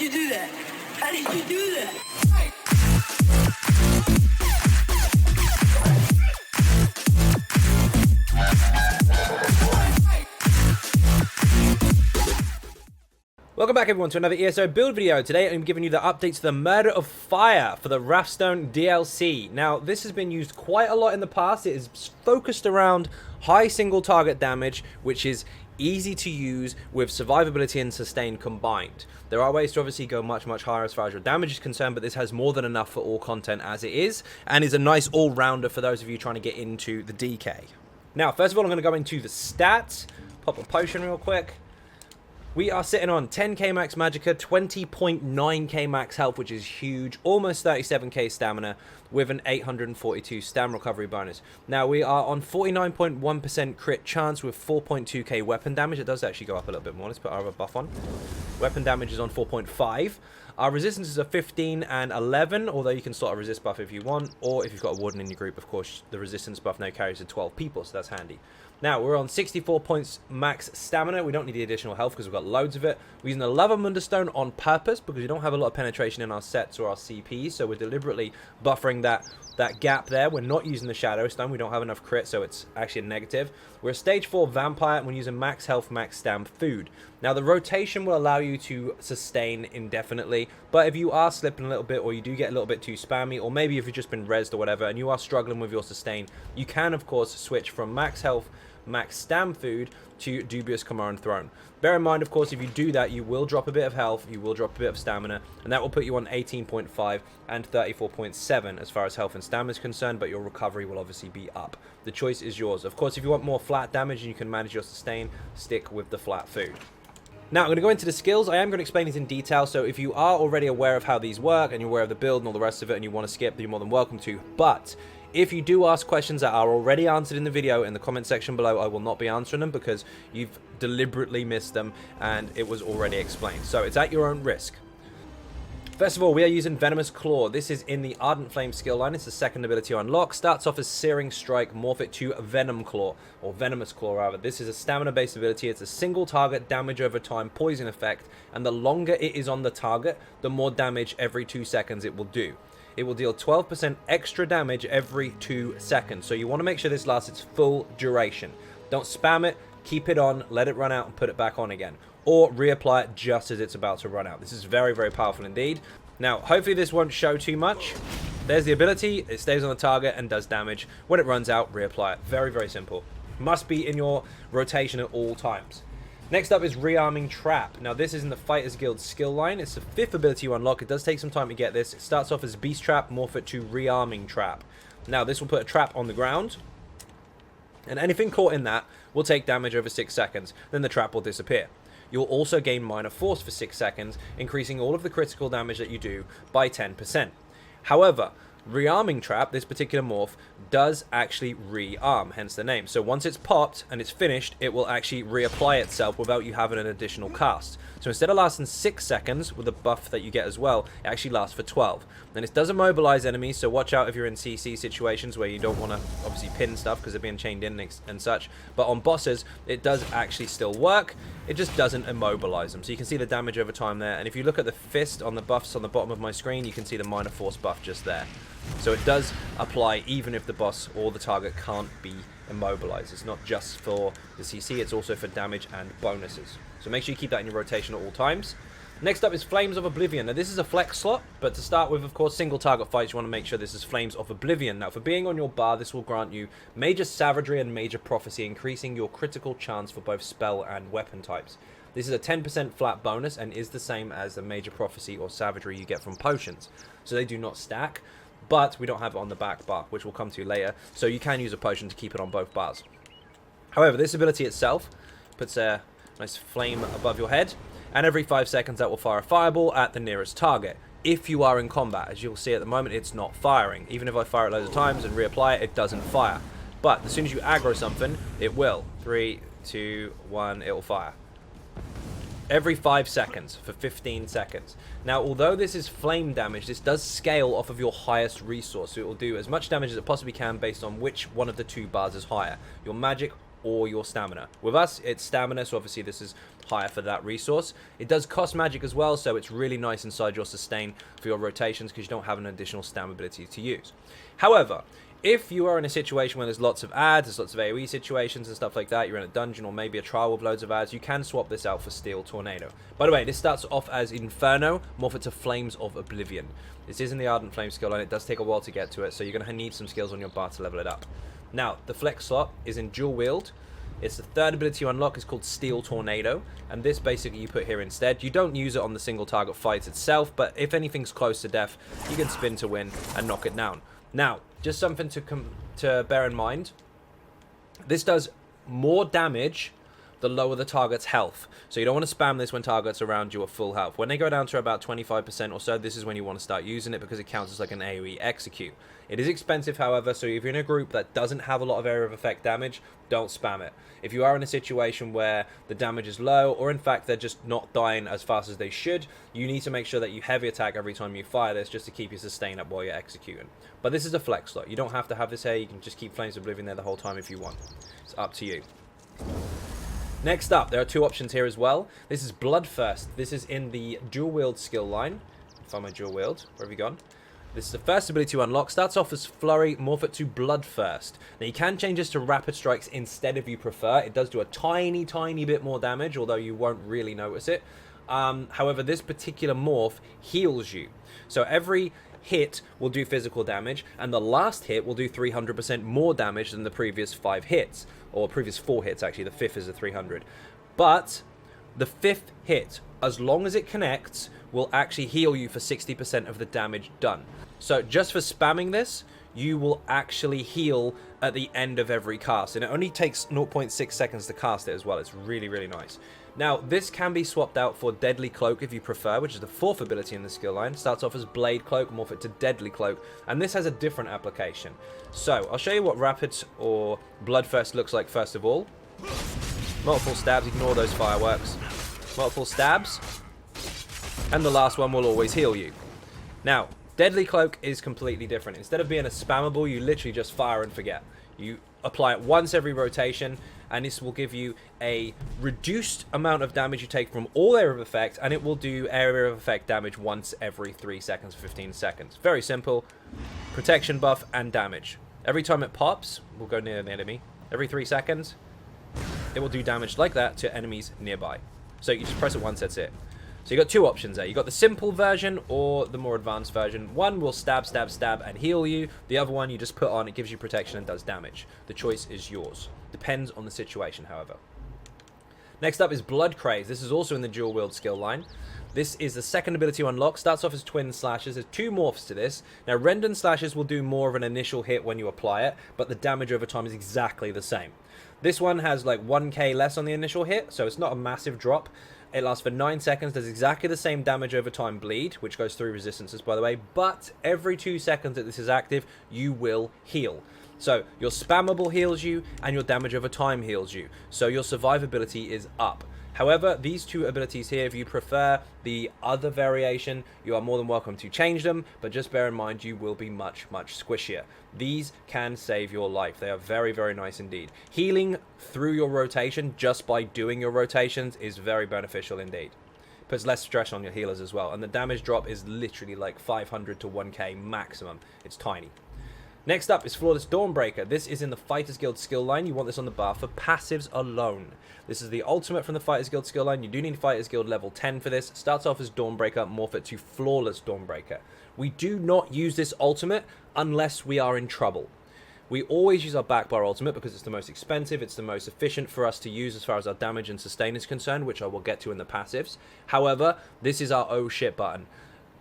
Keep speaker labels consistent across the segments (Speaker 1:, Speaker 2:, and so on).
Speaker 1: you do that? How did you do that?
Speaker 2: Welcome back everyone to another ESO build video. Today I'm giving you the update to the Murder of Fire for the Wrathstone DLC. Now this has been used quite a lot in the past. It is focused around high single target damage, which is easy to use with survivability and sustain combined. There are ways to obviously go much higher as far as your damage is concerned, but this has more than enough for all content as it is, and is a nice all-rounder for those of you trying to get into the DK. Now first of all I'm going to go into the stats, pop a potion real quick. We are sitting on 10k max magicka, 20.9k max health, which is huge, almost 37k stamina, with an 842 stam recovery bonus. Now we are on 49.1% crit chance with 4.2k weapon damage. It does actually go up a little bit more. Let's put our other buff on. Weapon damage is on 4.5. Our resistances are 15 and 11, although you can slot a resist buff if you want, or if you've got a warden in your group, of course, the resistance buff now carries to 12 people, so that's handy. Now, we're on 64 points max stamina. We don't need the additional health because we've got loads of it. We're using the Lava Stone on purpose because we don't have a lot of penetration in our sets or our CPs, so we're deliberately buffering that gap there. We're not using the Shadow Stone. We don't have enough crit, so it's actually a negative. We're a stage 4 vampire, and we're using max health, max stam food. Now, the rotation will allow you to sustain indefinitely, but if you are slipping a little bit, or you do get a little bit too spammy, or maybe if you've just been rezzed or whatever, and you are struggling with your sustain, you can, of course, switch from max health, max stam food to Dubious Command Throne. Bear in mind, of course, if you do that, you will drop a bit of health, you will drop a bit of stamina, and that will put you on 18.5 and 34.7 as far as health and stamina is concerned, but your recovery will obviously be up. The choice is yours. Of course, if you want more flat damage and you can manage your sustain, stick with the flat food. Now, I'm going to go into the skills. I am going to explain these in detail, so if you are already aware of how these work, and you're aware of the build and all the rest of it, and you want to skip, then you're more than welcome to. But if you do ask questions that are already answered in the video, in the comment section below, I will not be answering them because you've deliberately missed them, and it was already explained. So it's at your own risk. First of all, we are using Venomous Claw. This is in the Ardent Flame skill line. It's the second ability to unlock. Starts off as Searing Strike, morph it to Venom Claw, or Venomous Claw rather. This is a stamina-based ability. It's a single target, damage over time, poison effect, and the longer it is on the target, the more damage every 2 seconds it will do. It will deal 12% extra damage every 2 seconds. So you want to make sure this lasts its full duration. Don't spam it, keep it on, let it run out and put it back on again. Or reapply it just as it's about to run out. This is very powerful indeed. Now, hopefully this won't show too much. There's the ability, it stays on the target and does damage. When it runs out, reapply it. Very simple. Must be in your rotation at all times. Next up is Rearming Trap. Now this is in the Fighters Guild skill line. It's the 5th ability you unlock. It does take some time to get this. It starts off as Beast Trap, morph it to Rearming Trap. Now this will put a trap on the ground, and anything caught in that will take damage over 6 seconds. Then the trap will disappear. You'll also gain Minor Force for 6 seconds, increasing all of the critical damage that you do by 10%. However, Rearming Trap, this particular morph, does actually rearm, hence the name. So once it's popped and it's finished, it will actually reapply itself without you having an additional cast. So instead of lasting 6 seconds with the buff that you get as well, it actually lasts for 12. And it does immobilize enemies, so watch out if you're in CC situations where you don't want to obviously pin stuff because they're being chained in and such. But on bosses, it does actually still work. It just doesn't immobilize them. So you can see the damage over time there. And if you look at the fist on the buffs on the bottom of my screen, you can see the Minor Force buff just there. So it does apply even if the boss or the target can't be immobilized. It's not just for the CC, it's also for damage and bonuses. So make sure you keep that in your rotation at all times. Next up is Flames of Oblivion. Now this is a flex slot, but to start with, of course, single target fights, you want to make sure this is Flames of Oblivion. Now for being on your bar, this will grant you Major Savagery and Major Prophecy, increasing your critical chance for both spell and weapon types. This is a 10% flat bonus and is the same as the Major Prophecy or Savagery you get from potions. So they do not stack, but we don't have it on the back bar, which we'll come to later. So you can use a potion to keep it on both bars. However, this ability itself puts a nice flame above your head, and every 5 seconds that will fire a fireball at the nearest target. If you are in combat, as you'll see at the moment, it's not firing. Even if I fire it loads of times and reapply it, it doesn't fire. But as soon as you aggro something, it will. 3, 2, 1, it will fire. Every 5 seconds for 15 seconds. Now, although this is flame damage, this does scale off of your highest resource. So it will do as much damage as it possibly can based on which one of the 2 bars is higher, your magic or your stamina. With us, it's stamina, so obviously this is higher for that resource. It does cost magic as well, so it's really nice inside your sustain for your rotations because you don't have an additional stam ability to use. However, if you are in a situation where there's lots of ads, there's lots of AoE situations and stuff like that, you're in a dungeon or maybe a trial with loads of ads, you can swap this out for Steel Tornado. By the way, this starts off as Inferno, morph it to Flames of Oblivion. This is in the Ardent Flame skill line, it does take a while to get to it, so you're going to need some skills on your bar to level it up. Now, the flex slot is in Dual Wield. It's the third ability you unlock, it's called Steel Tornado, and this basically you put here instead. You don't use it on the single target fights itself, but if anything's close to death, you can spin to win and knock it down. Now, just something to bear in mind. This does more damage the lower the target's health. So you don't want to spam this when targets around you are full health. When they go down to about 25% or so, this is when you want to start using it because it counts as like an AoE execute. It is expensive, however, so if you're in a group that doesn't have a lot of area of effect damage, don't spam it. If you are in a situation where the damage is low, or in fact they're just not dying as fast as they should, you need to make sure that you heavy attack every time you fire this just to keep your sustain up while you're executing. But this is a flex slot. You don't have to have this here. You can just keep Flames of Oblivion there the whole time if you want. It's up to you. Next up, there are two options here as well. This is Bloodthirst. This is in the Dual Wield skill line. Find my Dual Wield. Where have you gone? This is the first ability to unlock. Starts off as Flurry, morph it to Bloodthirst. Now you can change this to Rapid Strikes instead if you prefer. It does do a tiny, tiny bit more damage, although you won't really notice it. However, this particular morph heals you. So every hit will do physical damage, and the last hit will do 300% more damage than the previous 5 hits. Or previous 4 hits, actually. The fifth is a 300. But the fifth hit, as long as it connects, will actually heal you for 60% of the damage done. So just for spamming this, you will actually heal at the end of every cast. And it only takes 0.6 seconds to cast it as well. It's really, really nice. Now, this can be swapped out for Deadly Cloak if you prefer, which is the fourth ability in the skill line. Starts off as Blade Cloak, morph it to Deadly Cloak, and this has a different application. So, I'll show you what Rapid or Bloodthirst looks like first of all. Multiple stabs, ignore those fireworks. Multiple stabs, and the last one will always heal you. Now, Deadly Cloak is completely different. Instead of being a spammable, you literally just fire and forget. You apply it once every rotation, and this will give you a reduced amount of damage you take from all area of effect, and it will do area of effect damage once every 3 seconds, 15 seconds. Very simple. Protection buff and damage. Every time it pops, we'll go near the enemy. Every 3 seconds, it will do damage like that to enemies nearby. So you just press it once, that's it. So you got two options there. You got the simple version or the more advanced version. One will stab, stab, stab and heal you. The other one you just put on, it gives you protection and does damage. The choice is yours. Depends on the situation, however. Next up is Blood Craze. This is also in the Dual Wield skill line. This is the second ability to unlock. Starts off as Twin Slashes. There's 2 morphs to this. Now, Rendon Slashes will do more of an initial hit when you apply it, but the damage over time is exactly the same. This one has like 1k less on the initial hit, so it's not a massive drop. It lasts for 9 seconds, does exactly the same damage over time bleed, which goes through resistances, by the way, but every 2 seconds that this is active, you will heal. So your spammable heals you, and your damage over time heals you. So your survivability is up. However, these 2 abilities here, if you prefer the other variation, you are more than welcome to change them, but just bear in mind you will be much, much squishier. These can save your life. They are very, very nice indeed. Healing through your rotation just by doing your rotations is very beneficial indeed. Puts less stress on your healers as well, and the damage drop is literally like 500 to 1k maximum. It's tiny. Next up is Flawless Dawnbreaker. This is in the Fighters Guild skill line. You want this on the bar for passives alone. This is the ultimate from the Fighters Guild skill line. You do need Fighters Guild level 10 for this. Starts off as Dawnbreaker, morph it to Flawless Dawnbreaker. We do not use this ultimate unless we are in trouble. We always use our backbar ultimate because it's the most expensive, it's the most efficient for us to use as far as our damage and sustain is concerned, which I will get to in the passives. However, this is our oh shit button.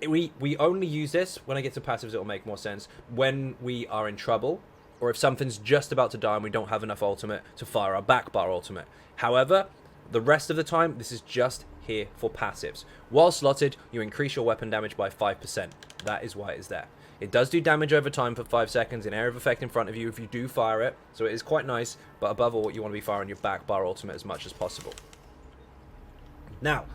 Speaker 2: We only use this, when I get to passives it will make more sense, when we are in trouble, or if something's just about to die and we don't have enough ultimate to fire our backbar ultimate. However, the rest of the time, this is just here for passives. While slotted, you increase your weapon damage by 5%. That is why it is there. It does do damage over time for 5 seconds in area of effect in front of you if you do fire it, so it is quite nice, but above all, you want to be firing your backbar ultimate as much as possible. Now,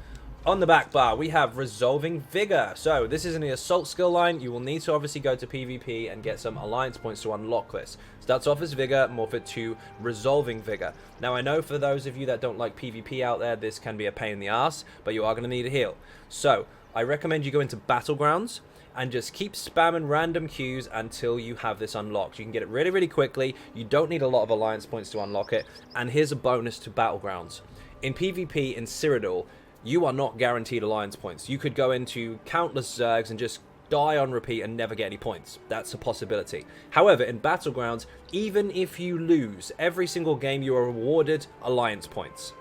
Speaker 2: On the back bar, we have Resolving Vigor. So this is in the Assault skill line. You will need to obviously go to PvP and get some Alliance points to unlock this. Starts off as Vigor, morph it to Resolving Vigor. Now I know for those of you that don't like PvP out there, this can be a pain in the ass, but you are going to need a heal. So I recommend you go into Battlegrounds and just keep spamming random Qs until you have this unlocked. You can get it really, really quickly. You don't need a lot of Alliance points to unlock it. And here's a bonus to Battlegrounds. In PvP in Cyrodiil, you are not guaranteed Alliance points. You could go into countless Zergs and just die on repeat and never get any points. That's a possibility. However, in Battlegrounds, even if you lose, every single game you are awarded Alliance points.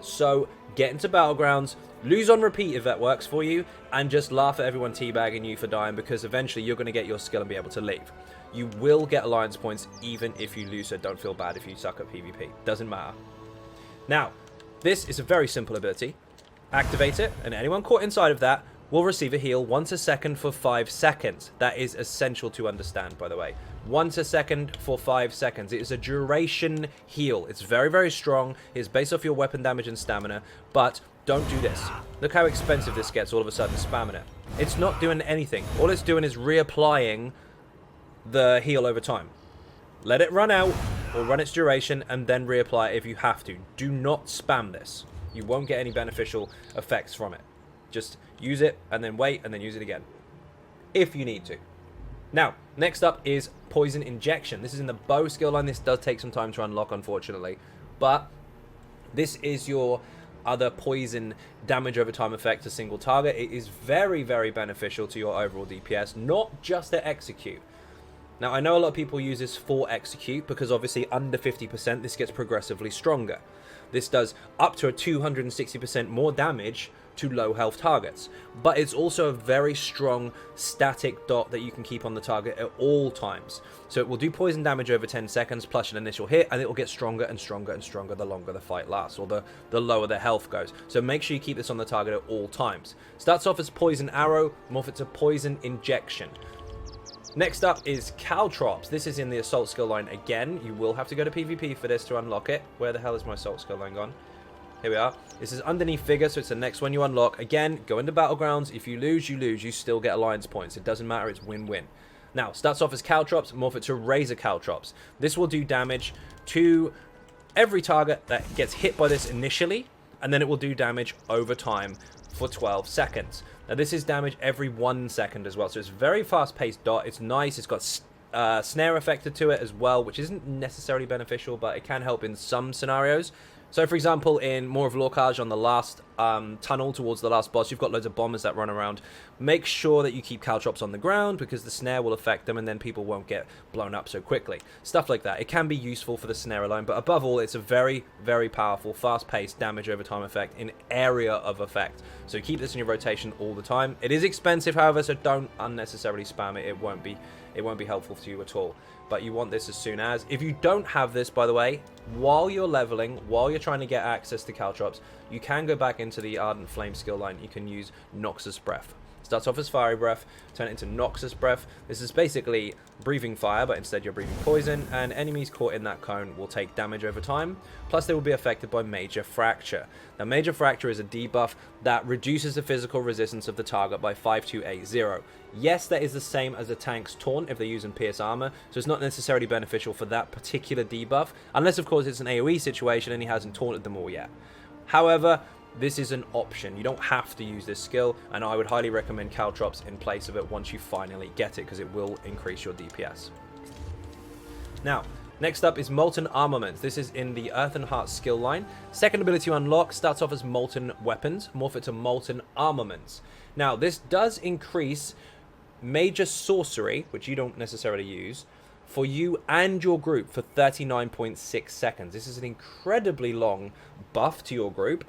Speaker 2: So get into Battlegrounds, lose on repeat if that works for you, and just laugh at everyone teabagging you for dying, because eventually you're going to get your skill and be able to leave. You will get Alliance points even if you lose, so don't feel bad if you suck at PvP. Doesn't matter. Now, this is a very simple ability. Activate it, and anyone caught inside of that will receive a heal once a second for 5 seconds. That is essential to understand, by the way. Once a second for 5 seconds. It is a duration heal. It's very, very strong. It's based off your weapon damage and stamina, but don't do this. Look how expensive this gets all of a sudden spamming it. It's not doing anything. All it's doing is reapplying the heal over time. Let it run out, or run its duration, and then reapply it if you have to. Do not spam this. You won't get any beneficial effects from it. Just use it, and then wait, and then use it again. If you need to. Now, next up is Poison Injection. This is in the bow skill line. This does take some time to unlock, unfortunately. But this is your other poison damage over time effect to single target. It is very, very beneficial to your overall DPS, not just at execute. Now, I know a lot of people use this for execute because obviously under 50% this gets progressively stronger. This does up to a 260% more damage to low health targets, but it's also a very strong static dot that you can keep on the target at all times. So it will do poison damage over 10 seconds plus an initial hit, and it will get stronger and stronger and stronger the longer the fight lasts, or the lower the health goes. So make sure you keep this on the target at all times. Starts off as Poison Arrow, morph it to Poison Injection. Next up is Caltrops. This is in the Assault skill line again. You will have to go to PvP for this to unlock it. Where the hell is my Assault skill line gone? Here we are. This is underneath Vigor, so it's the next one you unlock. Again, go into Battlegrounds. If you lose, you lose. You still get Alliance points. It doesn't matter. It's win-win. Now, starts off as Caltrops. Morph it to Razor Caltrops. This will do damage to every target that gets hit by this initially, and then it will do damage over time for 12 seconds. Now, this is damage every 1 second as well, so it's a very fast-paced dot. It's nice. It's got snare effected to it as well, which isn't necessarily beneficial, but it can help in some scenarios. So, for example, in more of Lorcage on the last tunnel towards the last boss, you've got loads of bombers that run around. Make sure that you keep Caltrops on the ground because the snare will affect them and then people won't get blown up so quickly. Stuff like that. It can be useful for the snare alone, but above all, it's a very, very powerful, fast-paced damage over time effect in area of effect. So keep this in your rotation all the time. It is expensive, however, so don't unnecessarily spam it. It won't be helpful to you at all. But you want this as soon as. If you don't have this, by the way, while you're leveling, while you're trying to get access to Caltrops, you can go back into the Ardent Flame skill line. You can use Noxus Breath. Starts off as Fiery Breath, turn it into Noxus Breath. This is basically breathing fire, but instead you're breathing poison, and enemies caught in that cone will take damage over time, plus they will be affected by Major Fracture. Now, Major Fracture is a debuff that reduces the physical resistance of the target by 5280. Yes, that is the same as a tank's taunt if they're using Pierce Armor, so it's not necessarily beneficial for that particular debuff, unless of course it's an AoE situation and he hasn't taunted them all yet. However, this is an option. You don't have to use this skill, and I would highly recommend Caltrops in place of it once you finally get it, because it will increase your DPS. Now, next up is Molten Armaments. This is in the Earth and Heart skill line. Second ability to unlock starts off as Molten Weapons. Morph it to Molten Armaments. Now, this does increase Major Sorcery, which you don't necessarily use, for you and your group for 39.6 seconds. This is an incredibly long buff to your group.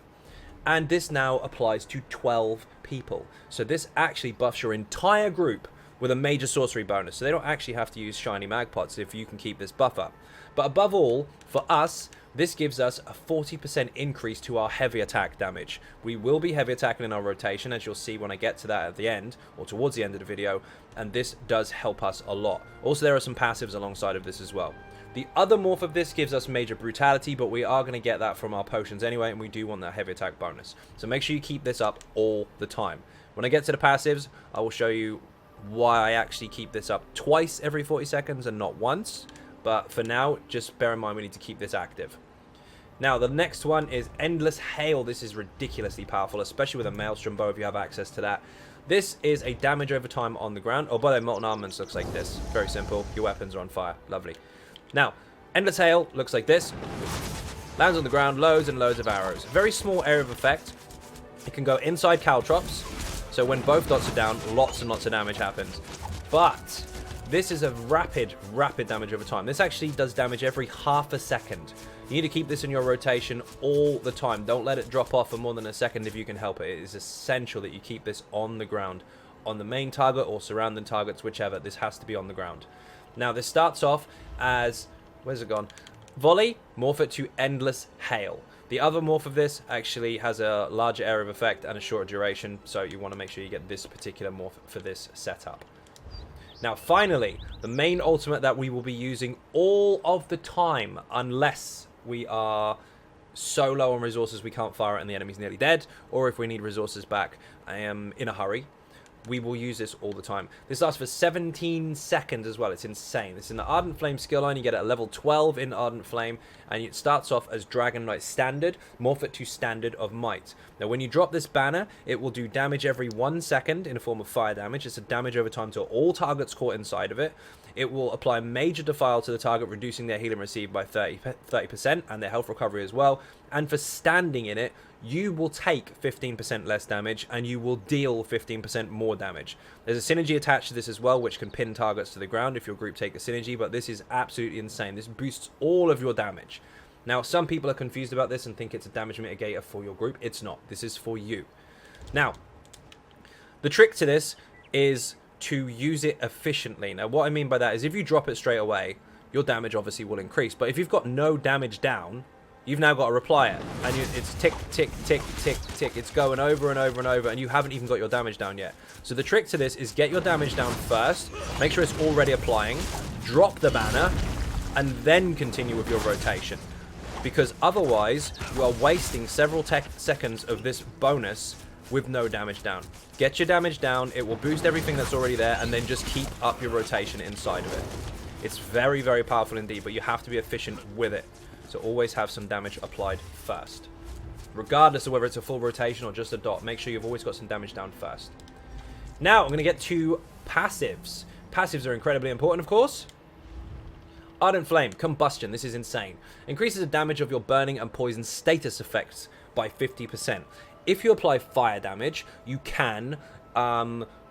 Speaker 2: And this now applies to 12 people. So this actually buffs your entire group with a Major Sorcery bonus. So they don't actually have to use Shiny Magpots if you can keep this buff up. But above all, for us, this gives us a 40% increase to our heavy attack damage. We will be heavy attacking in our rotation, as you'll see when I get to that at the end, or towards the end of the video. And this does help us a lot. Also, there are some passives alongside of this as well. The other morph of this gives us major brutality, but we are going to get that from our potions anyway, and we do want that heavy attack bonus. So make sure you keep this up all the time. When I get to the passives, I will show you why I actually keep this up twice every 40 seconds and not once. But for now, just bear in mind we need to keep this active. Now, the next one is Endless Hail. This is ridiculously powerful, especially with a Maelstrom bow if you have access to that. This is a damage over time on the ground. Oh, by the way, Molten Armaments looks like this. Very simple. Your weapons are on fire. Lovely. Now, Endless Hail looks like this. Lands on the ground, loads and loads of arrows. Very small area of effect. It can go inside caltrops. So when both dots are down, lots and lots of damage happens. But this is a rapid damage over time. This actually does damage every half a second. You need to keep this in your rotation all the time. Don't let it drop off for more than a second if you can help it. It is essential that you keep this on the ground. On the main target or surrounding targets, whichever. This has to be on the ground. Now, this starts off as... Where's it gone? Volley, morph it to Endless Hail. The other morph of this actually has a larger area of effect and a shorter duration, so you want to make sure you get this particular morph for this setup. Now, finally, the main ultimate that we will be using all of the time, unless we are so low on resources we can't fire it and the enemy's nearly dead, or if we need resources back in a hurry. We will use this all the time. This lasts for 17 seconds as well. It's insane. It's in the Ardent Flame skill line. You get it at level 12 in Ardent Flame, and it starts off as Dragonknight Standard. Morph it to Standard of Might. Now, when you drop this banner, it will do damage every 1 second in the form of fire damage. It's a damage over time to all targets caught inside of it. It will apply major defile to the target, reducing their healing received by 30% and their health recovery as well. And for standing in it, you will take 15% less damage and you will deal 15% more damage. There's a synergy attached to this as well, which can pin targets to the ground if your group take a synergy, but this is absolutely insane. This boosts all of your damage. Now, some people are confused about this and think it's a damage mitigator for your group. It's not. This is for you. Now, the trick to this is to use it efficiently. Now, what I mean by that is if you drop it straight away, your damage obviously will increase. But if you've got no damage down, you've now got to reply it. And it's tick, tick, tick, tick, tick. It's going over and over and over, and you haven't even got your damage down yet. So the trick to this is get your damage down first, make sure it's already applying, drop the banner, and then continue with your rotation. Because otherwise, you are wasting several seconds of this bonus with no damage down. Get your damage down, it will boost everything that's already there, and then just keep up your rotation inside of it. It's very, very powerful indeed, but you have to be efficient with it. So always have some damage applied first. Regardless of whether it's a full rotation or just a dot, make sure you've always got some damage down first. Now, I'm going to get to passives. Passives are incredibly important, of course. Ardent Flame, Combustion, this is insane. Increases the damage of your burning and poison status effects by 50%. If you apply fire damage, you can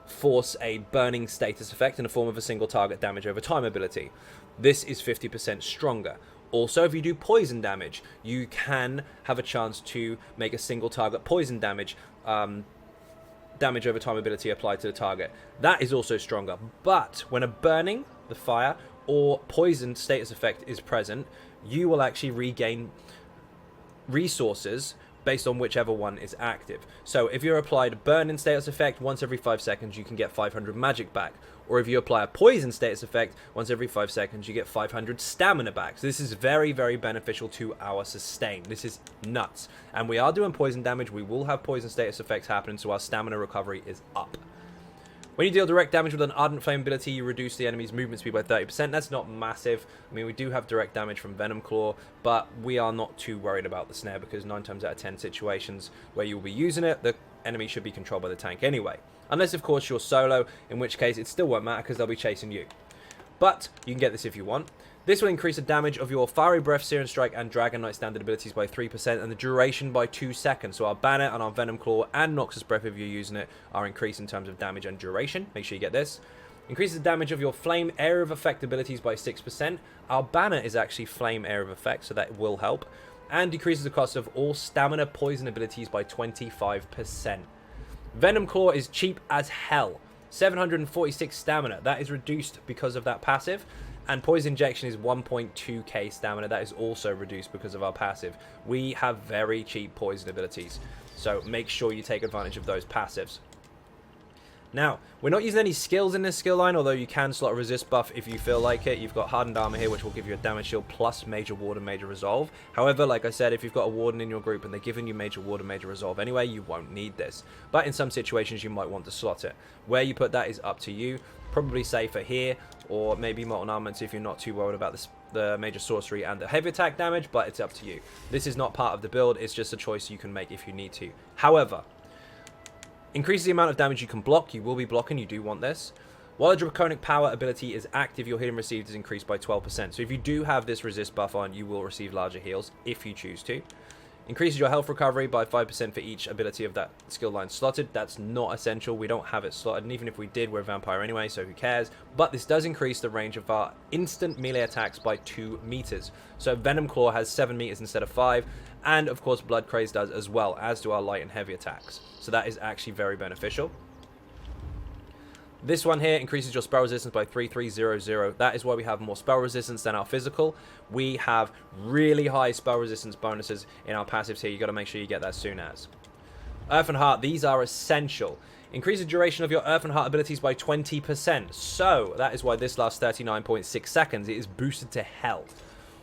Speaker 2: force a burning status effect in the form of a single target damage over time ability. This is 50% stronger. Also, if you do poison damage, you can have a chance to make a single target poison damage damage over time ability applied to the target. That is also stronger. But when a burning, the fire, or poison status effect is present, you will actually regain resources based on whichever one is active. So if you're applied a burning status effect once every 5 seconds, you can get 500 magic back. Or if you apply a poison status effect once every 5 seconds, you get 500 stamina back. So this is very, very beneficial to our sustain. This is nuts. And we are doing poison damage. We will have poison status effects happening, so our stamina recovery is up. When you deal direct damage with an Ardent Flame ability, you reduce the enemy's movement speed by 30%. That's not massive. I mean, we do have direct damage from Venom Claw, but we are not too worried about the snare because 9 times out of 10 situations where you'll be using it, the enemy should be controlled by the tank anyway. Unless, of course, you're solo, in which case it still won't matter because they'll be chasing you. But you can get this if you want. This will increase the damage of your Fiery Breath, Searing Strike, and Dragonknight standard abilities by 3% and the duration by 2 seconds. So our Banner and our Venom Claw and Noxus Breath, if you're using it, are increased in terms of damage and duration. Make sure you get this. Increases the damage of your Flame Area of Effect abilities by 6%. Our Banner is actually Flame Area of Effect, so that will help. And decreases the cost of all Stamina Poison abilities by 25%. Venom Claw is cheap as hell. 746 stamina. That is reduced because of that passive. And Poison Injection is 1.2k stamina. That is also reduced because of our passive. We have very cheap poison abilities, so make sure you take advantage of those passives. Now, we're not using any skills in this skill line, although you can slot a resist buff if you feel like it. You've got hardened armor here, which will give you a damage shield plus major ward and major resolve. However, like I said, if you've got a warden in your group and they're giving you major ward and major resolve anyway, you won't need this. But in some situations, you might want to slot it. Where you put that is up to you. Probably safer here, or maybe molten armaments if you're not too worried about the major sorcery and the heavy attack damage, but it's up to you. This is not part of the build, it's just a choice you can make if you need to. However, increases the amount of damage you can block. You will be blocking, you do want this. While a Draconic Power ability is active, your healing received is increased by 12%. So if you do have this resist buff on, you will receive larger heals if you choose to. Increases your health recovery by 5% for each ability of that skill line slotted. That's not essential. We don't have it slotted, and even if we did, we're a vampire anyway, so who cares? But this does increase the range of our instant melee attacks by 2 meters. So Venom Claw has 7 meters instead of 5, and of course Blood Craze does as well, as do our light and heavy attacks. So that is actually very beneficial. This one here increases your spell resistance by 3300. That is why we have more spell resistance than our physical. We have really high spell resistance bonuses in our passives here. You got to make sure you get that soon as. Earth and Heart, these are essential. Increase the duration of your Earth and Heart abilities by 20%. So that is why this lasts 39.6 seconds. It is boosted to hell.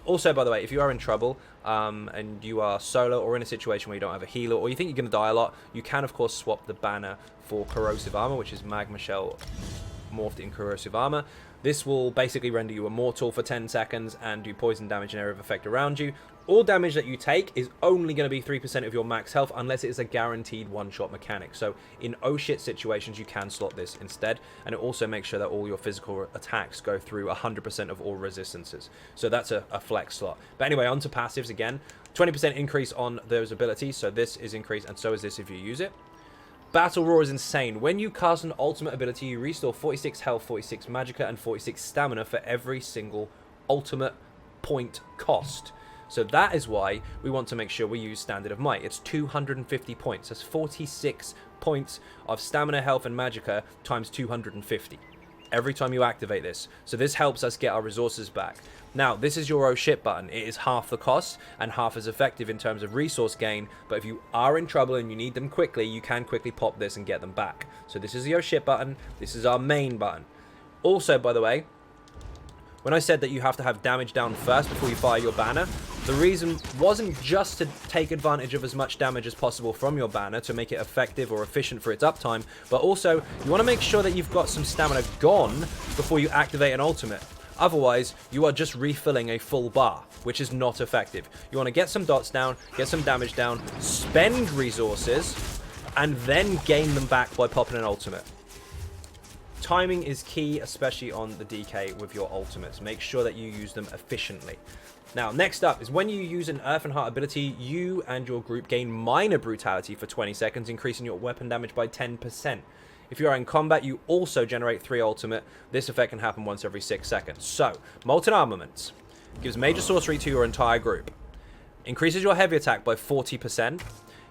Speaker 2: Also, by the way, if you are in trouble and you are solo or in a situation where you don't have a healer or you think you're going to die a lot, you can, of course, swap the banner for Corrosive Armor, which is Magma Shell morphed in Corrosive Armor. This will basically render you immortal for 10 seconds and do poison damage and area of effect around you. All damage that you take is only going to be 3% of your max health unless it is a guaranteed one-shot mechanic. So in oh shit situations, you can slot this instead. And it also makes sure that all your physical attacks go through 100% of all resistances. So that's a flex slot. But anyway, on to passives again. 20% increase on those abilities. So this is increased, and so is this if you use it. Battle Roar is insane. When you cast an ultimate ability, you restore 46 health, 46 magicka, and 46 stamina for every single ultimate point cost. So that is why we want to make sure we use Standard of Might. It's 250 points. That's 46 points of stamina, health, and magicka times 250 every time you activate this. So this helps us get our resources back. Now, this is your oh shit button. It is half the cost and half as effective in terms of resource gain, but if you are in trouble and you need them quickly, you can quickly pop this and get them back. So this is the oh shit button. This is our main button. Also, by the way, when I said that you have to have damage down first before you fire your banner, the reason wasn't just to take advantage of as much damage as possible from your banner to make it effective or efficient for its uptime, but also you want to make sure that you've got some stamina gone before you activate an ultimate. Otherwise, you are just refilling a full bar, which is not effective. You want to get some dots down, get some damage down, spend resources, and then gain them back by popping an ultimate. Timing is key, especially on the DK with your ultimates. Make sure that you use them efficiently. Now, next up is when you use an Earth and Heart ability, you and your group gain minor brutality for 20 seconds, increasing your weapon damage by 10%. If you are in combat, you also generate 3 ultimate. This effect can happen once every 6 seconds. So, Molten Armaments gives major sorcery to your entire group. Increases your heavy attack by 40%.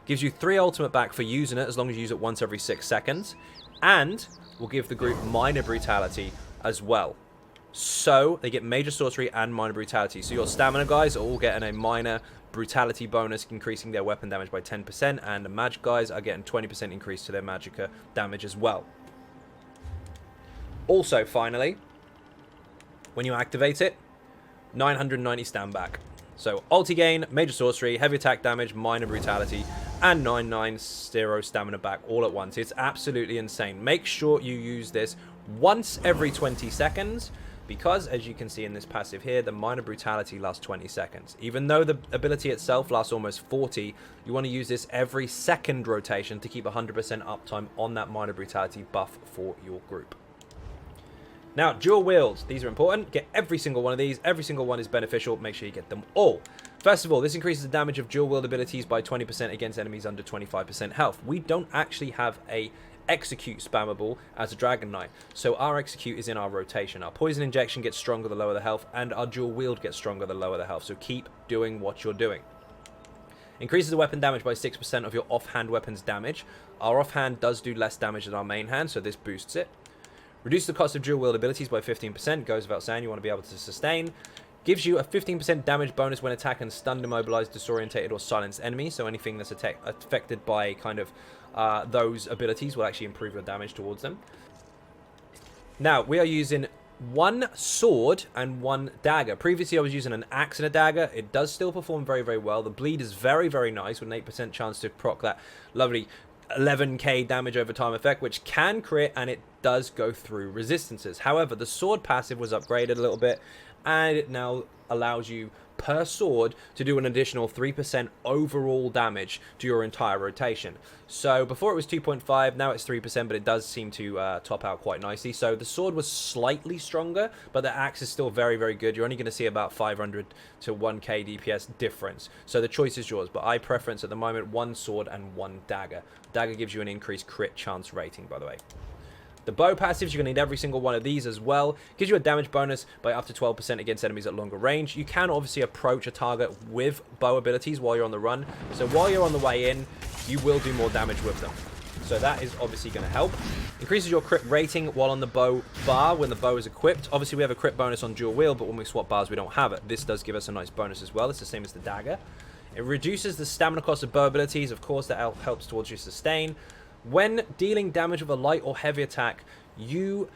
Speaker 2: Gives you 3 ultimate back for using it as long as you use it once every 6 seconds. And will give the group minor brutality as well. So they get major sorcery and minor brutality. So your stamina guys are all getting a minor brutality bonus, increasing their weapon damage by 10%, and the magic guys are getting 20% increase to their magicka damage as well. Also, finally, when you activate it, 990 stand back. So ulti gain, major sorcery, heavy attack damage, minor brutality, and 990 stamina back all at once. It's absolutely insane. Make sure you use this once every 20 seconds because, as you can see in this passive here, the minor brutality lasts 20 seconds. Even though the ability itself lasts almost 40, you want to use this every second rotation to keep 100% uptime on that minor brutality buff for your group. Now, dual wields. These are important. Get every single one of these. Every single one is beneficial. Make sure you get them all. First of all, this increases the damage of dual wield abilities by 20% against enemies under 25% health. We don't actually have a execute spammable as a Dragonknight, so our execute is in our rotation. Our poison injection gets stronger the lower the health, and our dual wield gets stronger the lower the health, so keep doing what you're doing. Increases the weapon damage by 6% of your offhand weapons damage. Our offhand does do less damage than our main hand, so this boosts it. Reduce the cost of dual wield abilities by 15%. Goes without saying, you want to be able to sustain. Gives you a 15% damage bonus when attacking stunned, immobilized, disorientated, or silenced enemies. So anything that's affected by kind of those abilities will actually improve your damage towards them. Now, we are using one sword and one dagger. Previously, I was using an axe and a dagger. It does still perform very, very well. The bleed is very, very nice with an 8% chance to proc that lovely 11k damage over time effect, which can crit, and it does go through resistances. However, the sword passive was upgraded a little bit, and it now allows you per sword to do an additional 3% overall damage to your entire rotation. So before it was 2.5, now it's 3%, but it does seem to top out quite nicely. So the sword was slightly stronger, but the axe is still very, very good. You're only going to see about 500 to 1k DPS difference. So the choice is yours, but I preference at the moment one sword and one dagger. Dagger gives you an increased crit chance rating, by the way. The bow passives, you're going to need every single one of these as well. Gives you a damage bonus by up to 12% against enemies at longer range. You can obviously approach a target with bow abilities while you're on the run. So while you're on the way in, you will do more damage with them. So that is obviously going to help. Increases your crit rating while on the bow bar when the bow is equipped. Obviously, we have a crit bonus on dual wield, but when we swap bars, we don't have it. This does give us a nice bonus as well. It's the same as the dagger. It reduces the stamina cost of bow abilities. Of course, that helps towards your sustain. When dealing damage with a light or heavy attack, you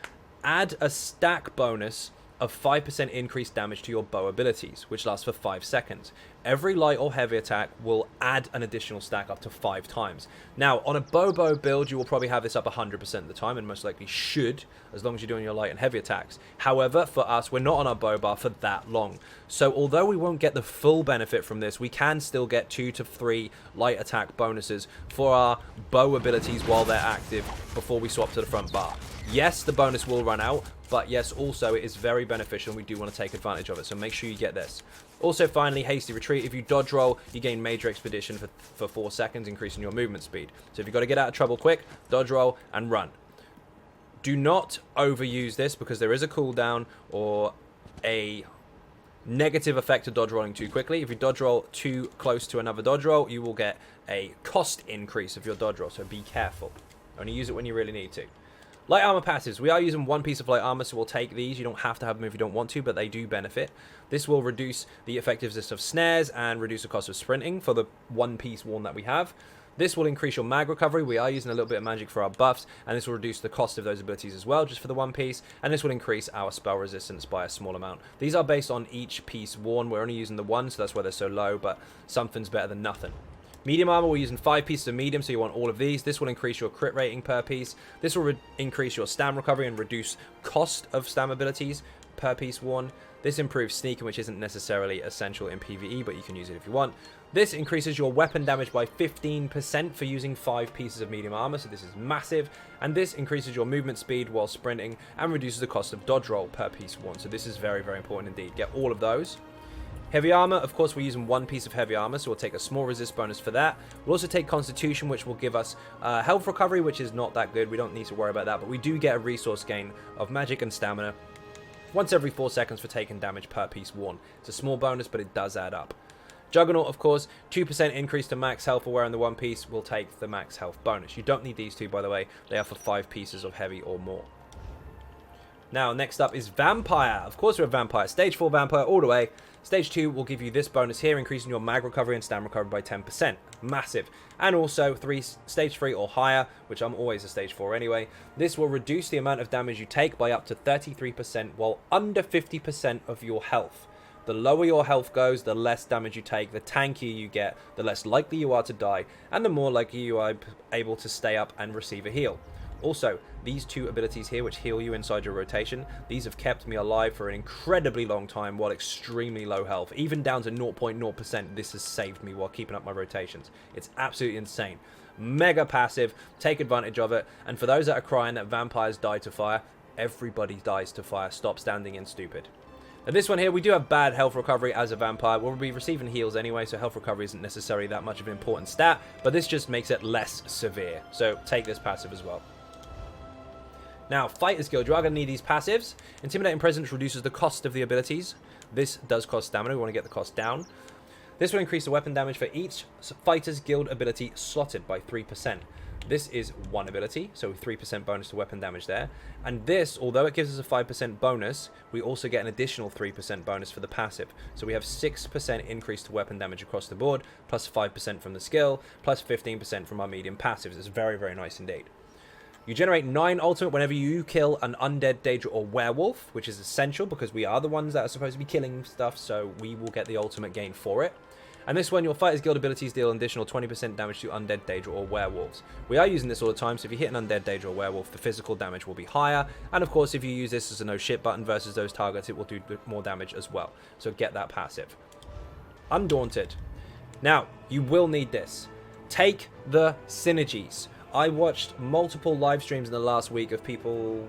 Speaker 2: add a stack bonus of 5% increased damage to your bow abilities, which lasts for 5 seconds. Every light or heavy attack will add an additional stack up to 5 times. Now, on a bow build, you will probably have this up 100% of the time, and most likely should, as long as you're doing your light and heavy attacks. However, for us, we're not on our bow bar for that long. So although we won't get the full benefit from this, we can still get 2 to 3 light attack bonuses for our bow abilities while they're active before we swap to the front bar. Yes, the bonus will run out, but yes, also it is very beneficial and we do want to take advantage of it, so make sure you get this. Also, finally, Hasty Retreat. If you dodge roll, you gain Major Expedition for 4 seconds, increasing your movement speed. So if you've got to get out of trouble quick, dodge roll and run. Do not overuse this because there is a cooldown or a negative effect of dodge rolling too quickly. If you dodge roll too close to another dodge roll, you will get a cost increase of your dodge roll, so be careful. Only use it when you really need to. Light armor passives. We are using one piece of light armor, so we'll take these. You don't have to have them if you don't want to, but they do benefit. This will reduce the effectiveness of snares and reduce the cost of sprinting for the one piece worn that we have. This will increase your mag recovery. We are using a little bit of magic for our buffs, and this will reduce the cost of those abilities as well, just for the one piece. And this will increase our spell resistance by a small amount. These are based on each piece worn. We're only using the one, so that's why they're so low, but something's better than nothing. Medium armor, we're using 5 pieces of medium, so you want all of these. This will increase your crit rating per piece. This will increase your stam recovery and reduce cost of stam abilities per piece worn. This improves sneaking, which isn't necessarily essential in PVE, but you can use it if you want. This increases your weapon damage by 15% for using 5 pieces of medium armor, so this is massive. And this increases your movement speed while sprinting and reduces the cost of dodge roll per piece worn. So this is very, very important indeed. Get all of those. Heavy armor, of course, we're using one piece of heavy armor, so we'll take a small resist bonus for that. We'll also take Constitution, which will give us health recovery, which is not that good. We don't need to worry about that, but we do get a resource gain of magic and stamina once every 4 seconds for taking damage per piece worn. It's a small bonus, but it does add up. Juggernaut, of course, 2% increase to max health for wearing the one piece will take the max health bonus. You don't need these two, by the way. They are for 5 pieces of heavy or more. Now, next up is Vampire. Of course, we're a Vampire. Stage 4 Vampire all the way. Stage 2 will give you this bonus here, increasing your mag recovery and stam recovery by 10%. Massive. And also, Stage 3 or higher, which I'm always a Stage 4 anyway. This will reduce the amount of damage you take by up to 33% while under 50% of your health. The lower your health goes, the less damage you take, the tankier you get, the less likely you are to die, and the more likely you are able to stay up and receive a heal. Also, these two abilities here, which heal you inside your rotation, these have kept me alive for an incredibly long time while extremely low health. Even down to 0.0%, this has saved me while keeping up my rotations. It's absolutely insane. Mega passive, take advantage of it. And for those that are crying that vampires die to fire, everybody dies to fire. Stop standing in stupid. Now this one here, we do have bad health recovery as a vampire. We'll be receiving heals anyway, so health recovery isn't necessarily that much of an important stat, but this just makes it less severe. So take this passive as well. Now, Fighter's Guild, you are going to need these passives. Intimidating Presence reduces the cost of the abilities. This does cost stamina. We want to get the cost down. This will increase the weapon damage for each Fighter's Guild ability slotted by 3%. This is one ability, so 3% bonus to weapon damage there. And this, although it gives us a 5% bonus, we also get an additional 3% bonus for the passive. So we have 6% increase to weapon damage across the board, plus 5% from the skill, plus 15% from our medium passives. It's very, very nice indeed. You generate 9 ultimate whenever you kill an undead, daedra, or werewolf, which is essential because we are the ones that are supposed to be killing stuff, so we will get the ultimate gain for it. And this one, your Fighter's Guild abilities deal an additional 20% damage to undead, daedra, or werewolves. We are using this all the time, so if you hit an undead, daedra, or werewolf, the physical damage will be higher. And of course, if you use this as a no shit button versus those targets, it will do more damage as well. So get that passive. Undaunted. Now, you will need this. Take the synergies. I watched multiple live streams in the last week of people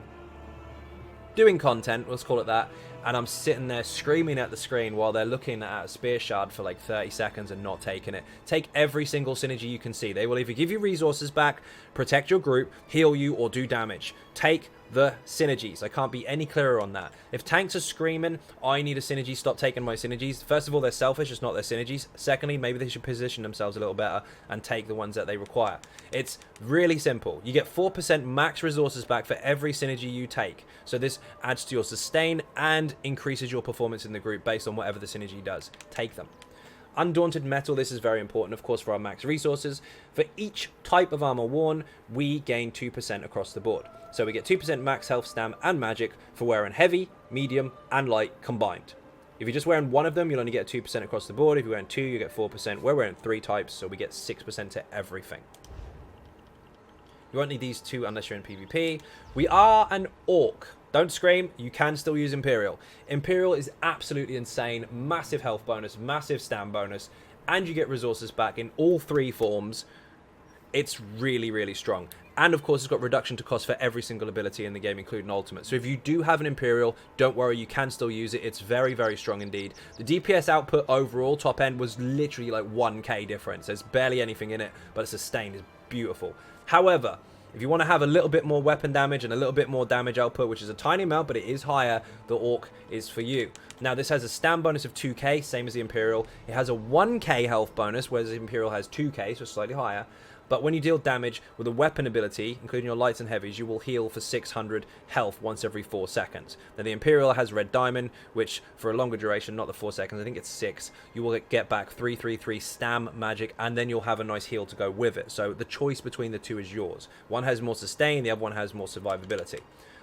Speaker 2: doing content, let's call it that, and I'm sitting there screaming at the screen while they're looking at a spear shard for like 30 seconds and not taking it. Take every single synergy you can see. They will either give you resources back, protect your group, heal you, or do damage. Take the synergies. I can't be any clearer on that. If tanks are screaming, I need a synergy, stop taking my synergies. First of all, they're selfish, it's not their synergies. Secondly, maybe they should position themselves a little better and take the ones that they require. It's really simple. You get 4% max resources back for every synergy you take. So this adds to your sustain and increases your performance in the group based on whatever the synergy does. Take them. Undaunted metal, this is very important, of course, for our max resources. For each type of armor worn, we gain 2% across the board. So we get 2% max health, stam, and magic for wearing heavy, medium, and light combined. If you're just wearing one of them, you'll only get 2% across the board. If you're wearing 2, you get 4%. We're wearing 3 types, so we get 6% to everything. You won't need these 2 unless you're in PvP. We are an orc. Don't scream, you can still use Imperial. Imperial is absolutely insane. Massive health bonus, massive stam bonus, and you get resources back in all 3 forms. It's really, really strong. And of course, it's got reduction to cost for every single ability in the game, including ultimate. So if you do have an Imperial, don't worry, you can still use it. It's very, very strong indeed. The DPS output overall, top end, was literally like 1k difference. There's barely anything in it, but it's sustained. It's beautiful. However, if you want to have a little bit more weapon damage and a little bit more damage output, which is a tiny amount, but it is higher, the Orc is for you. Now, this has a stam bonus of 2k, same as the Imperial. It has a 1k health bonus, whereas the Imperial has 2k, so slightly higher. But when you deal damage with a weapon ability, including your lights and heavies, you will heal for 600 health once every 4 seconds. Now, the Imperial has Red Diamond, which for a longer duration, not the 4 seconds, I think it's 6, you will get back 333 stam magic, and then you'll have a nice heal to go with it. So the choice between the 2 is yours. One has more sustain, the other one has more survivability.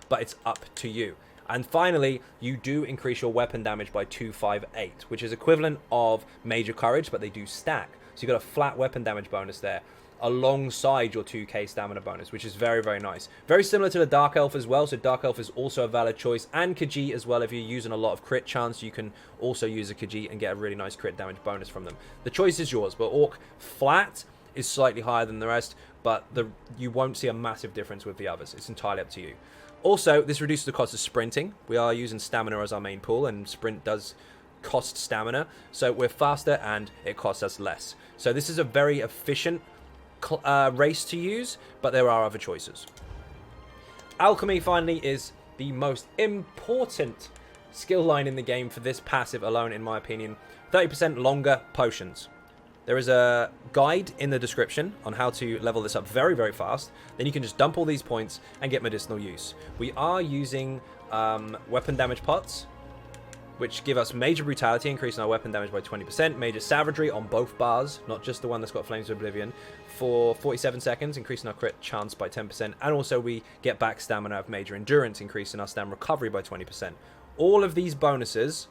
Speaker 2: But it's up to you. And finally, you do increase your weapon damage by 258, which is equivalent of Major Courage, but they do stack. So you've got a flat weapon damage bonus there, alongside your 2k stamina bonus, which is very, very nice. Very similar to the Dark Elf as well, so Dark Elf is also a valid choice, and Khajiit as well. If you're using a lot of crit chance, you can also use a Khajiit and get a really nice crit damage bonus from them. The choice is yours, but Orc flat is slightly higher than the rest, but you won't see a massive difference with the others. It's entirely up to you. Also, this reduces the cost of sprinting. We are using stamina as our main pool, and sprint does cost stamina, so we're faster and it costs us less. So this is a very efficient race to use, but there are other choices. Alchemy, finally, is the most important skill line in the game for this passive alone, in my opinion. 30% longer potions. There is a guide in the description on how to level this up very, very fast. Then you can just dump all these points and get medicinal use. We are using weapon damage pots, which give us major brutality, increasing our weapon damage by 20%, major savagery on both bars, not just the one that's got Flames of Oblivion, for 47 seconds, increasing our crit chance by 10%, and also we get back stamina of major endurance, increasing our stam recovery by 20%. All of these bonuses,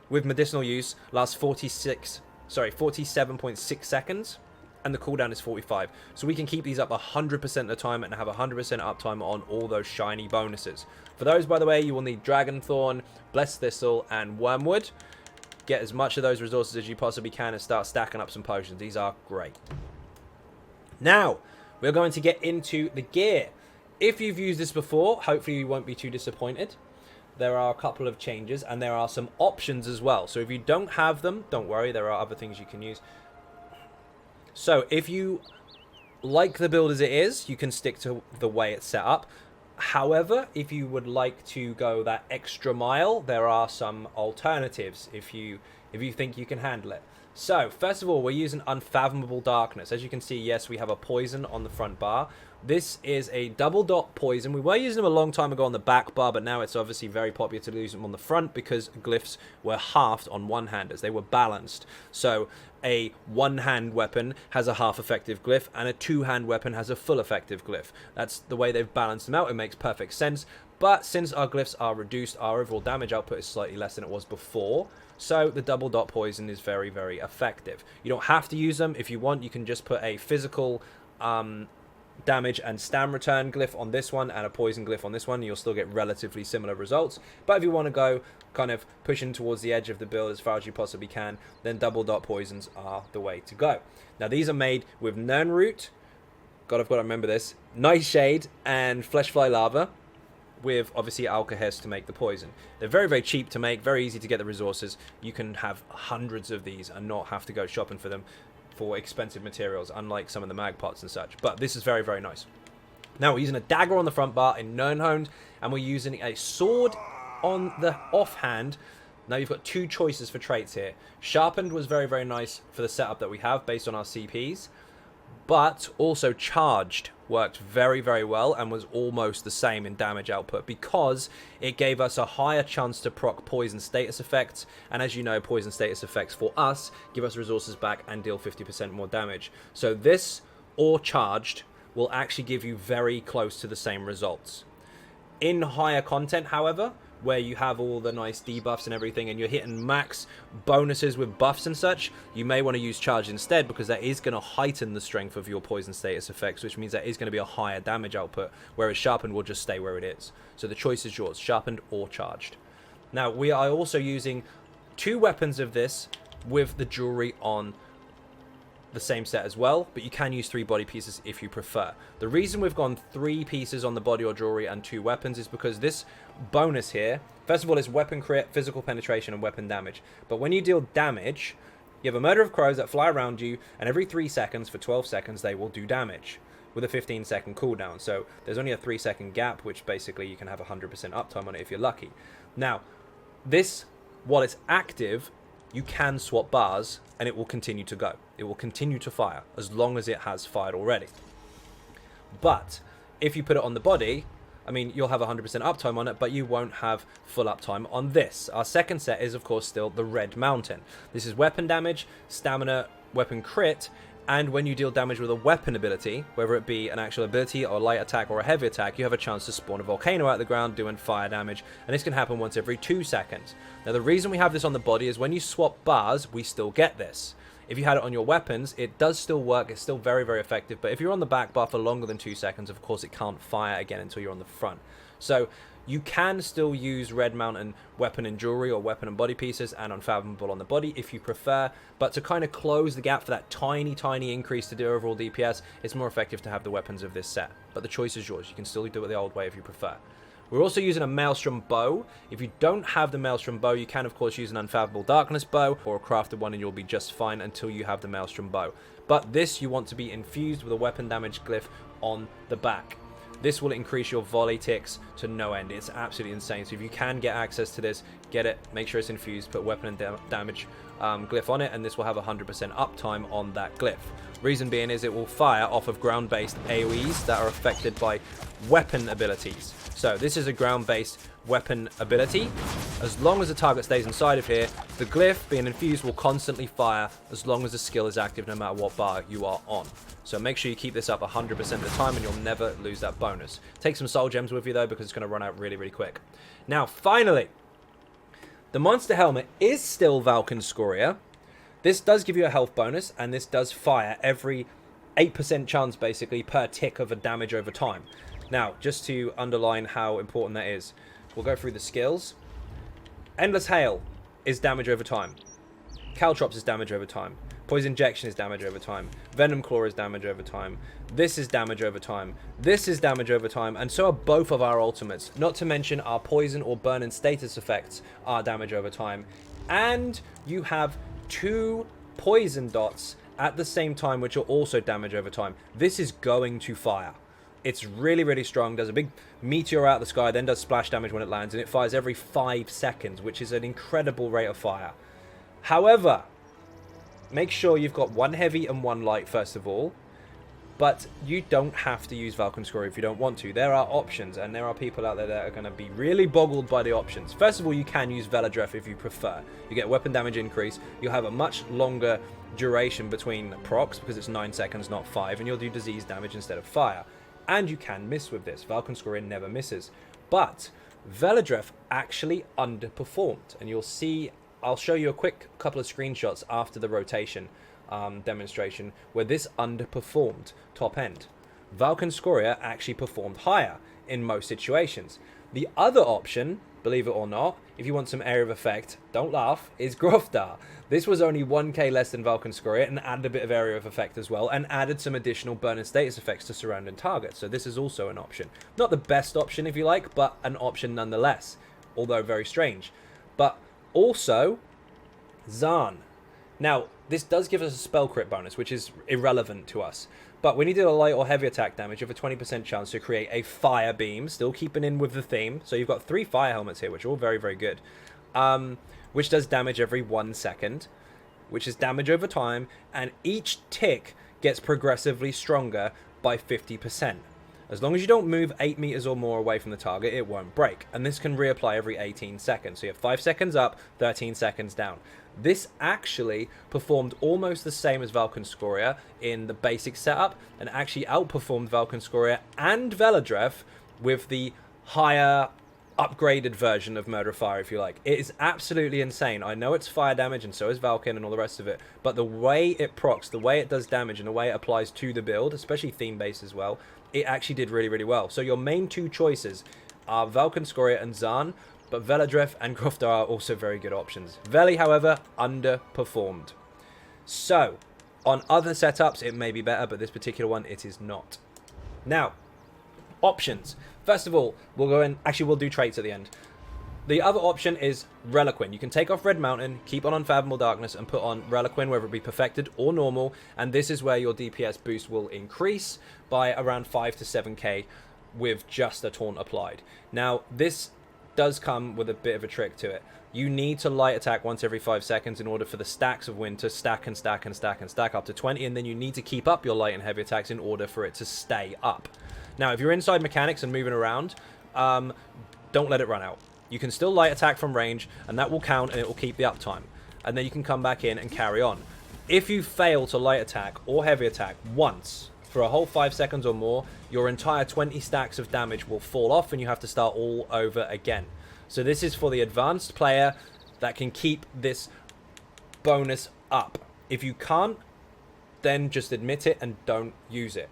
Speaker 2: with medicinal use, last 47.6 seconds, and the cooldown is 45. So we can keep these up 100% of the time and have 100% uptime on all those shiny bonuses. For those, by the way, you will need Dragonthorn, Blessed Thistle, and Wormwood. Get as much of those resources as you possibly can and start stacking up some potions. These are great. Now, we're going to get into the gear. If you've used this before, hopefully you won't be too disappointed. There are a couple of changes, and there are some options as well. So if you don't have them, don't worry, there are other things you can use. So if you like the build as it is, you can stick to the way it's set up. However, if you would like to go that extra mile, there are some alternatives if you think you can handle it. So, first of all, we're using Unfathomable Darkness. As you can see, yes, we have a poison on the front bar. This is a double dot poison. We were using them a long time ago on the back bar, but now it's obviously very popular to use them on the front because glyphs were halved on one-handers. They were balanced. So a one-hand weapon has a half effective glyph and a two-hand weapon has a full effective glyph. That's the way they've balanced them out. It makes perfect sense. But since our glyphs are reduced, our overall damage output is slightly less than it was before. So the double dot poison is very, very effective. You don't have to use them. If you want, you can just put a physical damage and stam return glyph on this one and a poison glyph on this one. You'll still get relatively similar results. But if you want to go kind of pushing towards the edge of the build as far as you possibly can, then double dot poisons are the way to go. Now these are made with Nirnroot. God, I've got to remember this. Nightshade and Fleshfly Lava, with obviously Alkahest to make the poison. They're very, very cheap to make, very easy to get the resources. You can have hundreds of these and not have to go shopping for them for expensive materials, unlike some of the mag pots and such. But this is very, very nice. Now we're using a dagger on the front bar in Nirnhoned, and we're using a sword on the offhand. Now you've got two choices for traits here. Sharpened was very, very nice for the setup that we have based on our CPs, but also Charged worked very, very well and was almost the same in damage output because it gave us a higher chance to proc poison status effects, and as you know, poison status effects for us give us resources back and deal 50% more damage. So this or Charged will actually give you very close to the same results. In higher content, however, where you have all the nice debuffs and everything and you're hitting max bonuses with buffs and such, you may want to use Charge instead because that is going to heighten the strength of your poison status effects, which means that is going to be a higher damage output, whereas Sharpened will just stay where it is. So the choice is yours, Sharpened or Charged. Now we are also using two weapons of this with the jewelry on the same set as well, but you can use 3 body pieces if you prefer. The reason we've gone 3 pieces on the body or jewelry and 2 weapons is because this bonus here, first of all, is weapon crit, physical penetration, and weapon damage. But when you deal damage, you have a murder of crows that fly around you, and every 3 seconds for 12 seconds they will do damage with a 15-second cooldown. So there's only a 3-second gap, which basically you can have 100% uptime on it if you're lucky. Now, this, while it's active, you can swap bars and it will continue to go. It will continue to fire as long as it has fired already. But if you put it on the body, I mean, you'll have 100% uptime on it, but you won't have full uptime on this. Our second set is, of course, still the Red Mountain. This is weapon damage, stamina, weapon crit, and when you deal damage with a weapon ability, whether it be an actual ability or a light attack or a heavy attack, you have a chance to spawn a volcano out of the ground doing fire damage, and this can happen once every 2 seconds. Now the reason we have this on the body is when you swap bars, we still get this. If you had it on your weapons, it does still work, it's still very, very effective, but if you're on the back bar for longer than 2 seconds, of course it can't fire again until you're on the front. So you can still use Red Mountain weapon and jewelry or weapon and body pieces and Unfathomable on the body if you prefer, but to kind of close the gap for that tiny, tiny increase to the overall DPS, it's more effective to have the weapons of this set. But the choice is yours. You can still do it the old way if you prefer. We're also using a Maelstrom bow. If you don't have the Maelstrom bow, you can of course use an Unfathomable Darkness bow or a crafted one and you'll be just fine until you have the Maelstrom bow. But this you want to be infused with a weapon damage glyph on the back. This will increase your volley ticks to no end. It's absolutely insane. So if you can get access to this, get it. Make sure it's infused. Put weapon and damage glyph on it, and this will have 100% uptime on that glyph. Reason being is it will fire off of ground-based AoEs that are affected by weapon abilities. So this is a ground-based weapon ability. As long as the target stays inside of here, the glyph being infused will constantly fire as long as the skill is active no matter what bar you are on. So make sure you keep this up 100% of the time and you'll never lose that bonus. Take some soul gems with you though because it's going to run out really, really quick. Now finally, the monster helmet is still Valken Scoria. This does give you a health bonus and this does fire every 8% chance basically per tick of a damage over time. Now, just to underline how important that is, we'll go through the skills. Endless Hail is damage over time. Caltrops is damage over time. Poison Injection is damage over time. Venom Claw is damage over time. This is damage over time. This is damage over time. And so are both of our ultimates. Not to mention our poison or burn-in status effects are damage over time. And you have 2 poison dots at the same time, which are also damage over time. This is going to fire. It's really, really strong. Does a big meteor out of the sky, then does splash damage when it lands, and it fires every 5 seconds, which is an incredible rate of fire. However, make sure you've got 1 heavy and 1 light first of all. But you don't have to use Valken Scoria if you don't want to. There are options, and there are people out there that are going to be really boggled by the options. First of all, you can use Veladreth if you prefer. You get weapon damage increase. You'll have a much longer duration between procs because it's 9 seconds, not 5, and you'll do disease damage instead of fire. And you can miss with this. Valken Scoria never misses. But Veladreth actually underperformed, and you'll see. I'll show you a quick couple of screenshots after the rotation demonstration where this underperformed top end. Valken Scoria actually performed higher in most situations. The other option, believe it or not, if you want some area of effect, don't laugh, is Groftar. This was only 1k less than Valken Scoria and added a bit of area of effect as well, and added some additional burn and status effects to surrounding targets. So this is also an option. Not the best option if you like, but an option nonetheless, although very strange. But also Xan. Now, this does give us a spell crit bonus, which is irrelevant to us. But when you do a light or heavy attack damage, you have a 20% chance to create a fire beam, still keeping in with the theme. So you've got 3 fire helmets here, which are all very, very good. Which does damage every 1 second, which is damage over time, and each tick gets progressively stronger by 50%. As long as you don't move 8 meters or more away from the target, it won't break. And this can reapply every 18 seconds. So you have 5 seconds up, 13 seconds down. This actually performed almost the same as Valken Scoria in the basic setup, and actually outperformed Valken Scoria and Veladreth with the higher upgraded version of Murder of Fire, if you like. It is absolutely insane. I know it's fire damage, and so is Valken and all the rest of it, but the way it procs, the way it does damage, and the way it applies to the build, especially theme-based as well, it actually did really, really well. So your main 2 choices are Valken Scoria and Xan, but Veladreth and Groftar are also very good options. Veli, however, underperformed. So, on other setups, it may be better, but this particular one, it is not. Now, options. First of all, we'll go in. Actually, we'll do traits at the end. The other option is Reliquin. You can take off Red Mountain, keep on Unfathomable Darkness, and put on Reliquin, whether it be Perfected or Normal, and this is where your DPS boost will increase by around 5 to 7k with just a Taunt applied. Now, this does come with a bit of a trick to it. You need to light attack once every 5 seconds in order for the stacks of wind to stack and stack and stack and stack up to 20, and then you need to keep up your light and heavy attacks in order for it to stay up. Now, if you're inside mechanics and moving around, don't let it run out. You can still light attack from range, and that will count, and it will keep the uptime. And then you can come back in and carry on. If you fail to light attack or heavy attack once for a whole 5 seconds or more, your entire 20 stacks of damage will fall off, and you have to start all over again. So this is for the advanced player that can keep this bonus up. If you can't, then just admit it and don't use it.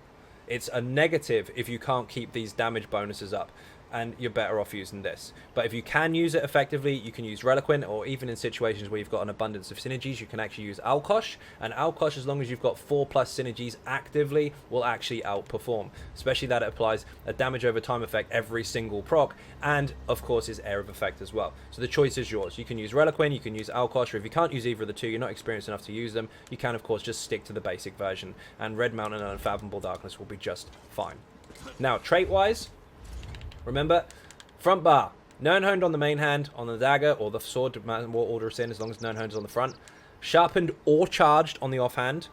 Speaker 2: It's a negative if you can't keep these damage bonuses up, and you're better off using this. But if you can use it effectively, you can use Reliquin, or even in situations where you've got an abundance of synergies, you can actually use Alkosh. And Alkosh, as long as you've got 4+ synergies actively, will actually outperform. Especially that it applies a damage over time effect every single proc, and of course is area of effect as well. So the choice is yours. You can use Reliquin, you can use Alkosh, or if you can't use either of the two, you're not experienced enough to use them, you can of course just stick to the basic version, and Red Mountain and Unfathomable Darkness will be just fine. Now, trait-wise, remember, front bar, Nirnhoned on the main hand, on the dagger, or the sword, what order it's in, as long as Nirnhoned is on the front. Sharpened or charged on the offhand.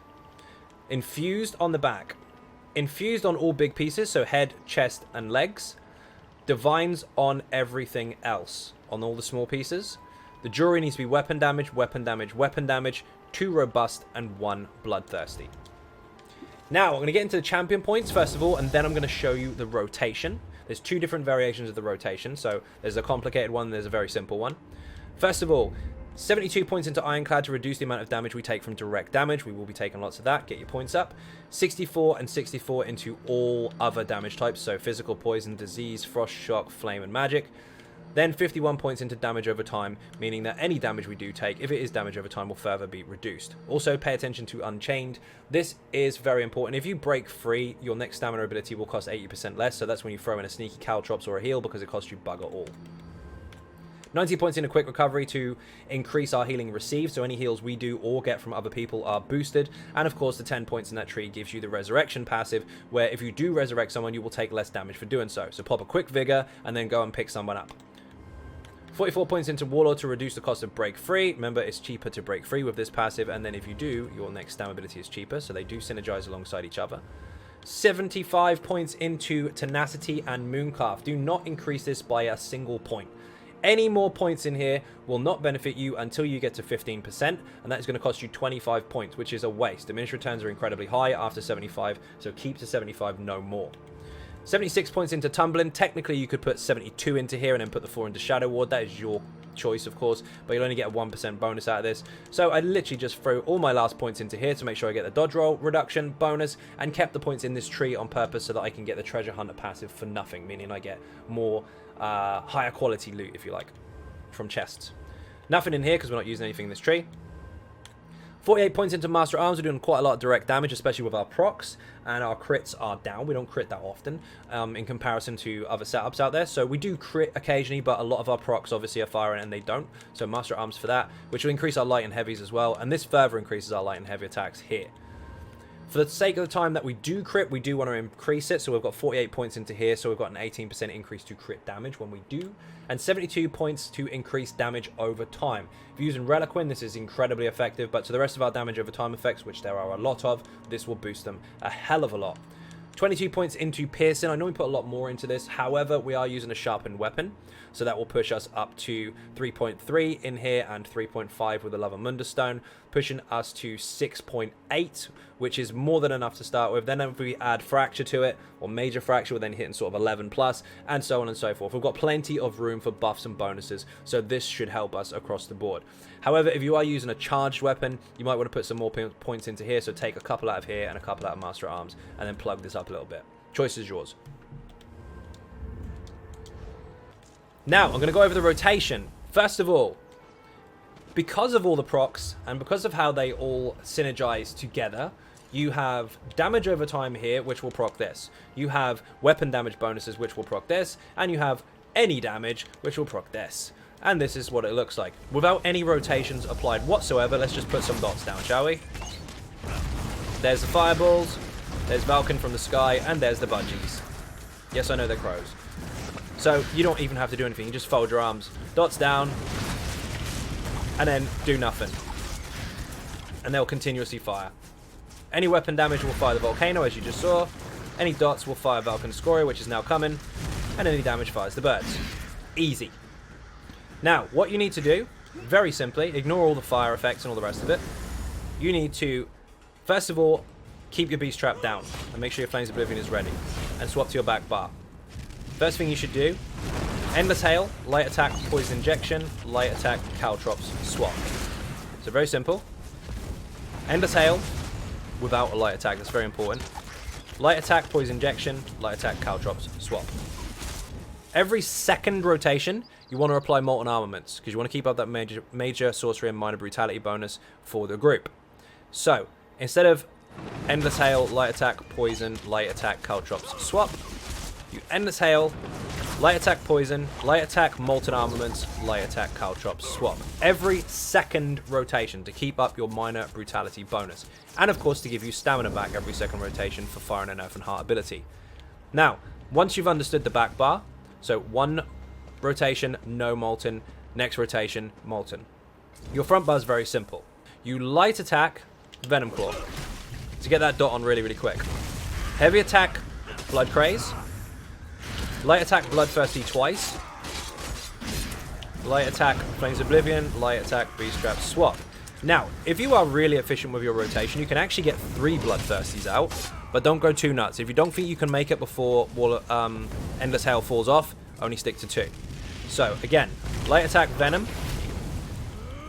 Speaker 2: Infused on the back. Infused on all big pieces, so head, chest, and legs. Divines on everything else, on all the small pieces. The jewelry needs to be weapon damage, weapon damage, weapon damage, 2 robust, and 1 bloodthirsty. Now, I'm going to get into the champion points, first of all, and then I'm going to show you the rotation. There's 2 different variations of the rotation, so there's a complicated one and there's a very simple one. First of all, 72 points into Ironclad to reduce the amount of damage we take from direct damage. We will be taking lots of that. Get your points up. 64 and 64 into all other damage types, so physical, poison, disease, frost, shock, flame, and magic. Then 51 points into damage over time, meaning that any damage we do take, if it is damage over time, will further be reduced. Also, pay attention to Unchained. This is very important. If you break free, your next stamina ability will cost 80% less, so that's when you throw in a sneaky caltrops or a heal, because it costs you bugger all. 90 points in a quick recovery to increase our healing received, so any heals we do or get from other people are boosted. And of course, the 10 points in that tree gives you the resurrection passive, where if you do resurrect someone, you will take less damage for doing so. So pop a quick vigor and then go and pick someone up. 44 points into Warlord to reduce the cost of break free. Remember, it's cheaper to break free with this passive, and then if you do, your next stam ability is cheaper, so they do synergize alongside each other. 75 points into Tenacity and Mooncalf. Do not increase this by a single point. Any more points in here will not benefit you until you get to 15%, and that is going to cost you 25 points, which is a waste. Diminished returns are incredibly high after 75, so keep to 75, no more. 76 points into Tumbling. Technically, you could put 72 into here and then put the 4 into Shadow Ward. That is your choice, of course, but you'll only get a 1% bonus out of this. So I literally just throw all my last points into here to make sure I get the dodge roll reduction bonus, and kept the points in this tree on purpose so that I can get the Treasure Hunter passive for nothing, meaning I get more higher quality loot, if you like, from chests. Nothing in here because we're not using anything in this tree. 48 points into Master Arms. We're doing quite a lot of direct damage, especially with our procs, and our crits are down. We don't crit that often in comparison to other setups out there. So we do crit occasionally, but a lot of our procs obviously are firing and they don't. So Master Arms for that, which will increase our light and heavies as well. And this further increases our light and heavy attacks here. For the sake of the time that we do crit, we do want to increase it. So we've got 48 points into here. So we've got an 18% increase to crit damage when we do. And 72 points to increase damage over time. If you're using Reliquin, this is incredibly effective. But to the rest of our damage over time effects, which there are a lot of, this will boost them a hell of a lot. 22 points into Piercing. I know we put a lot more into this. However, we are using a sharpened weapon. So that will push us up to 3.3 in here and 3.5 with the Lava Munda Stone, pushing us to 6.8, which is more than enough to start with. Then if we add Fracture to it, or Major Fracture, we're then hitting sort of 11 plus, and so on and so forth. We've got plenty of room for buffs and bonuses, so this should help us across the board. However, if you are using a charged weapon, you might want to put some more points into here, so take a couple out of here and a couple out of Master Arms, and then plug this up a little bit. Choice is yours. Now, I'm going to go over the rotation. First of all, because of all the procs, and because of how they all synergize together, you have damage over time here, which will proc this. You have weapon damage bonuses, which will proc this. And you have any damage, which will proc this. And this is what it looks like. Without any rotations applied whatsoever, let's just put some dots down, shall we? There's the fireballs, there's Valken from the sky, and there's the budgies. Yes, I know they're crows. So you don't even have to do anything. You just fold your arms, dots down, and then do nothing. And they'll continuously fire. Any weapon damage will fire the Volcano, as you just saw. Any dots will fire Valken Scoria, which is now coming. And any damage fires the birds. Easy. Now, what you need to do, very simply, ignore all the fire effects and all the rest of it. You need to, first of all, keep your Beast Trap down. And make sure your Flames Oblivion is ready. And swap to your back bar. First thing you should do, Endless Hail, Light Attack, Poison Injection, Light Attack, Caltrops, swap. So very simple. Endless Hail, without a Light Attack, that's very important. Light Attack, Poison Injection, Light Attack, Caltrops, swap. Every second rotation, you want to apply Molten Armaments, because you want to keep up that major Sorcery and Minor Brutality bonus for the group. So, instead of Endless Hail, Light Attack, Poison, Light Attack, Caltrops, swap, you Endless Hail, Light Attack Poison, Light Attack Molten Armaments, Light Attack Caltrops, swap. Every second rotation to keep up your Minor Brutality bonus. And of course to give you stamina back every second rotation for Fire and Earth and Heart ability. Now, once you've understood the back bar, so one rotation, no Molten, next rotation, Molten. Your front bar is very simple. You Light Attack Venom Claw to get that dot on really, really quick. Heavy Attack Blood Craze. Light Attack Bloodthirsty twice. Light Attack Flames Oblivion. Light Attack Beast Trap, swap. Now, if you are really efficient with your rotation, you can actually get 3 Bloodthirsties out, but don't go too nuts. If you don't think you can make it before Endless Hail falls off, only stick to 2. So, again, Light Attack Venom,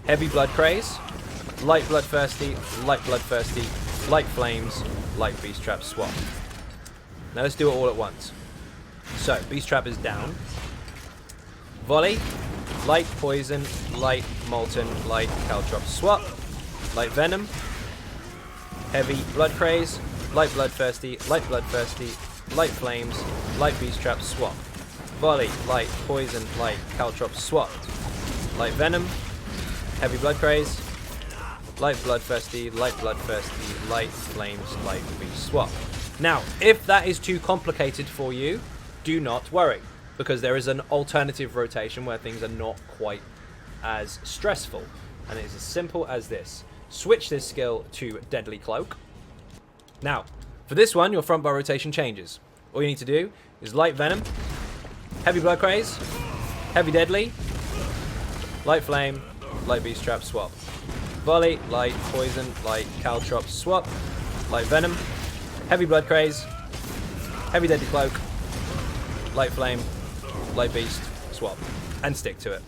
Speaker 2: Heavy Blood Craze, Light Bloodthirsty, Light Bloodthirsty, Light Flames, Light Beast Trap, swap. Now let's do it all at once. So, Beast Trap is down. Volley, Light Poison, Light Molten, Light Caltrops, swap. Light Venom, Heavy Blood Craze, Light Bloodthirsty, Light Flames, Light Beast Trap, swap. Volley, Light Poison, Light Caltrops, swap. Light Venom, Heavy Blood Craze, Light Bloodthirsty, Light Flames, Light Beast, swap. Now, if that is too complicated for you, do not worry. because there is an alternative rotation where things are not quite as stressful. And it is as simple as this. Switch this skill to Deadly Cloak. Now, for this one, your front bar rotation changes. All you need to do is Light Venom, Heavy Blood Craze, Heavy Deadly, Light Flame, Light Beast Trap, swap. Volley, Light Poison, Light Caltrop, swap. Light Venom, Heavy Blood Craze, Heavy Deadly Cloak, Light Flame, Light Beast, swap. And stick to it.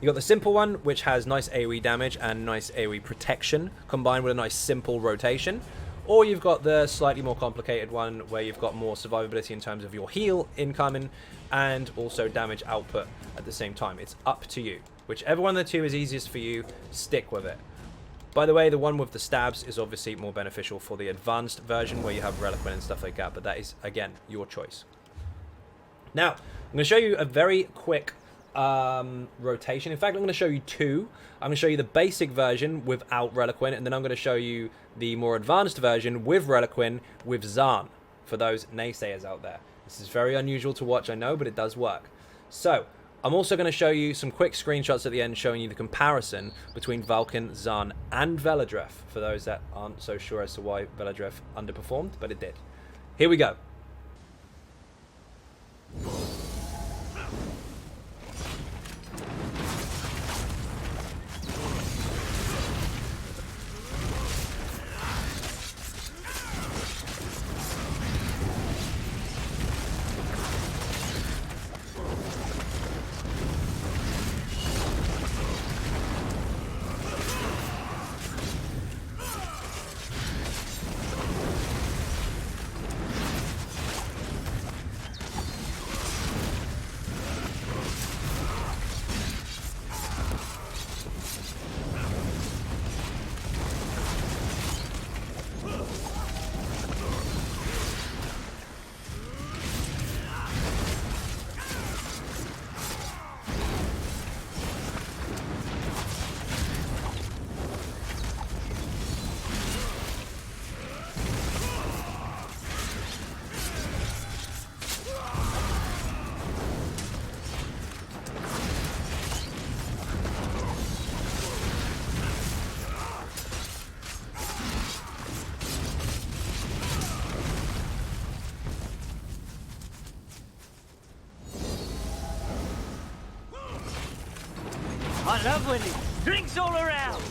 Speaker 2: You got the simple one, which has nice AoE damage and nice AoE protection, combined with a nice simple rotation. Or you've got the slightly more complicated one, where you've got more survivability in terms of your heal incoming, and also damage output at the same time. It's up to you. Whichever one of the two is easiest for you, stick with it. By the way, the one with the stabs is obviously more beneficial for the advanced version, where you have Reliquant and stuff like that, but that is, again, your choice. Now, I'm going to show you a very quick rotation. In fact, I'm going to show you two. I'm going to show you the basic version without Reliquant, and then I'm going to show you the more advanced version with Reliquant with Xan, for those naysayers out there. This is very unusual to watch, I know, but it does work. So, I'm also going to show you some quick screenshots at the end showing you the comparison between Vulcan, Xan, and Veladreth, for those that aren't so sure as to why Veladreth underperformed, but it did. Here we go.
Speaker 1: I love when it drinks all around.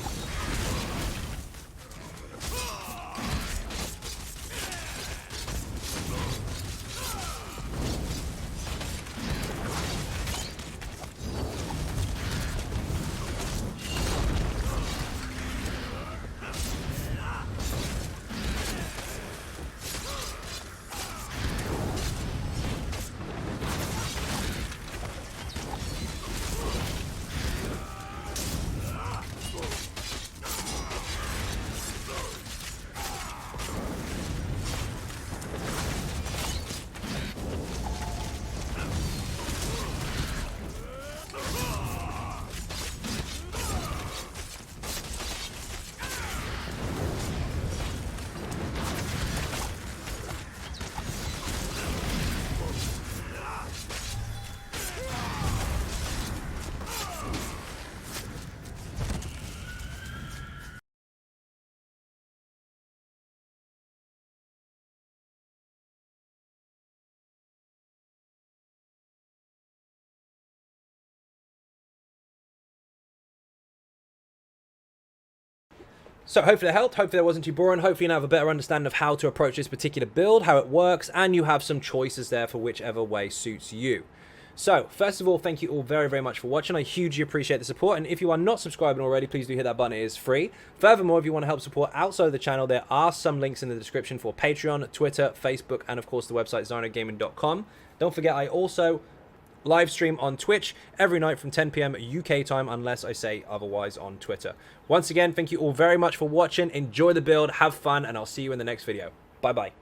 Speaker 2: So hopefully that helped, hopefully that wasn't too boring, hopefully you now have a better understanding of how to approach this particular build, how it works, and you have some choices there for whichever way suits you. So, first of all, thank you all very, very much for watching. I hugely appreciate the support, and if you are not subscribing already, please do hit that button. It is free. Furthermore, if you want to help support outside of the channel, there are some links in the description for Patreon, Twitter, Facebook, and of course the website XynodeGaming.com. Don't forget, I also live stream on Twitch every night from 10 PM UK time, unless I say otherwise on Twitter. Once again, thank you all very much for watching. Enjoy the build, have fun, and I'll see you in the next video. Bye-bye.